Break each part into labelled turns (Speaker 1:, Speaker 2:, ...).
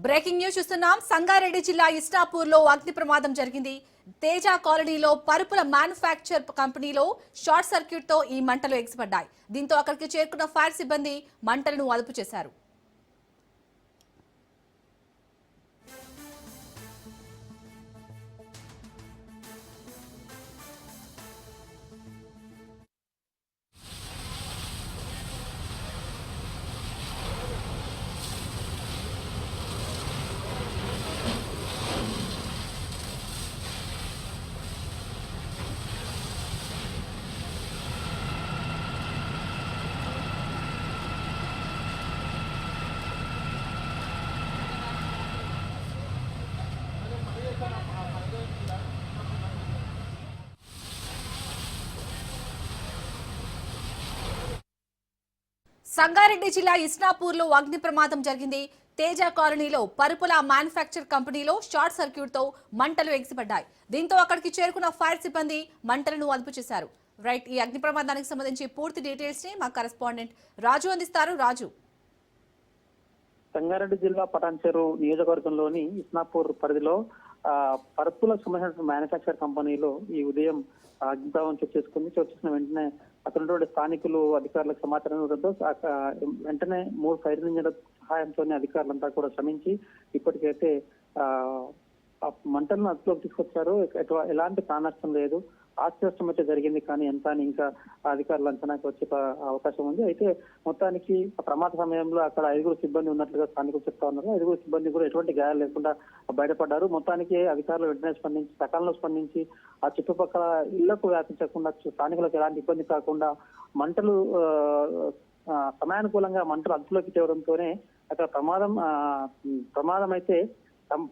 Speaker 1: Breaking news చూస్తున్నాం. సంగారెడ్డి జిల్లా ఇస్నాపూర్లో అగ్ని ప్రమాదం జరిగింది. తేజ కాలనీలో పరుపుల మ్యానుఫ్యాక్చర్ కంపెనీలో షార్ట్ సర్క్యూట్ తో ఈ మంటలు ఎగిసిపడ్డాయి. దీంతో అక్కడికి చేరుకున్న ఫైర్ సిబ్బంది మంటలను అదుపు చేశారు. సంగారెడ్డి జిల్లా ఇస్నాపూర్లో అగ్ని ప్రమాదం జరిగింది. తేజ కాలనీలో పరుపుల మ్యానుఫ్యాక్చర్ కంపెనీలో షార్ట్ సర్క్యూట్ తో మంటలు ఎగిసిపడ్డాయి. దీంతో అక్కడికి చేరుకున్న ఫైర్ సిబ్బంది మంటలను అదుపు చేశారు. రైట్, ఈ అగ్ని ప్రమాదానికి సంబంధించి పూర్తి డీటెయిల్స్ ని మా కరెస్పాండెంట్ రాజు అందిస్తారు. రాజు,
Speaker 2: సంగారెడ్డి జిల్లా పటాన్చెరు నియోజకవర్గంలోని ఇస్నాపూర్ పరిధిలో పరుపులకు సంబంధించిన మ్యానుఫ్యాక్చర్ కంపెనీలో ఈ ఉదయం అగ్నిప్రమాదం చోటు చేసుకున్న వెంటనే అక్కడ ఉన్నటువంటి స్థానికులు అధికారులకు సమాచారం ఇవ్వడంతో వెంటనే 3 ఫైర్ ఇంజిన్ల సహాయంతో అధికారులంతా కూడా శ్రమించి ఇప్పటికైతే మంటలను అదుపులోకి తీసుకొచ్చారు. ఎలాంటి ప్రాణనష్టం లేదు, ఆస్తి నష్టం అయితే జరిగింది, కానీ ఎంత అని ఇంకా అధికారులు అంచనాకి వచ్చే అవకాశం ఉంది. అయితే మొత్తానికి ప్రమాద సమయంలో అక్కడ 5 సిబ్బంది ఉన్నట్లుగా స్థానికులు చెప్తా ఉన్నారు. 5 సిబ్బంది కూడా ఎటువంటి గాయాలు లేకుండా బయటపడ్డారు. మొత్తానికి అధికారులు వెంటనే స్పందించి సకాలంలో స్పందించి ఆ చుట్టుపక్కల ఇళ్లకు వ్యాపించకుండా స్థానికులకు ఎలాంటి ఇబ్బంది కాకుండా మంటలు సమయానుకూలంగా మంటలు అదుపులోకి తేవడంతోనే అక్కడ ప్రమాదం అయితే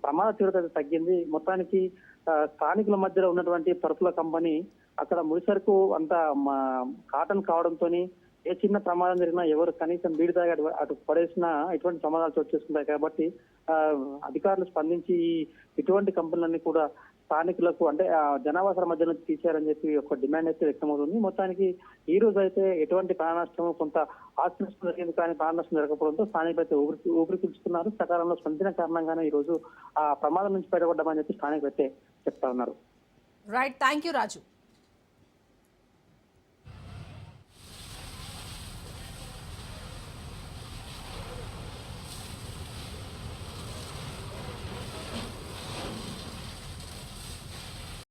Speaker 2: ప్రమాద తీవ్రత తగ్గింది. మొత్తానికి స్థానికుల మధ్యలో ఉన్నటువంటి పరుపుల కంపెనీ అక్కడ ముడిసరుకు అంతా కాటన్ కావడంతో ఏ చిన్న ప్రమాదం జరిగినా ఎవరు కనీసం బీడి దాకా అటు పడేసినా ఇటువంటి ప్రమాదాలు చోటు చేసుకుంటాయి. కాబట్టి అధికారులు స్పందించి ఇటువంటి కంపెనీలన్నీ కూడా స్థానికులకు అంటే జనావాసాల మధ్య నుంచి తీసేయాలని చెప్పి ఒక డిమాండ్ అయితే వ్యక్తమవుతుంది. మొత్తానికి ఈ రోజు అయితే ఎటువంటి ప్రాణ నష్టం, కొంత ఆస్తి నష్టం జరిగింది, కానీ ప్రాణ నష్టం జరగకపోవడంతో స్థానికులు అయితే ఊపిరి పీల్చుకున్నారు. సకాలంలో స్పందించిన కారణంగానే ఈ రోజు ఆ ప్రమాదం నుంచి బయటపడ్డామని చెప్పి స్థానికులు అయితే చెప్తా ఉన్నారు.
Speaker 1: Right, thank you Raju.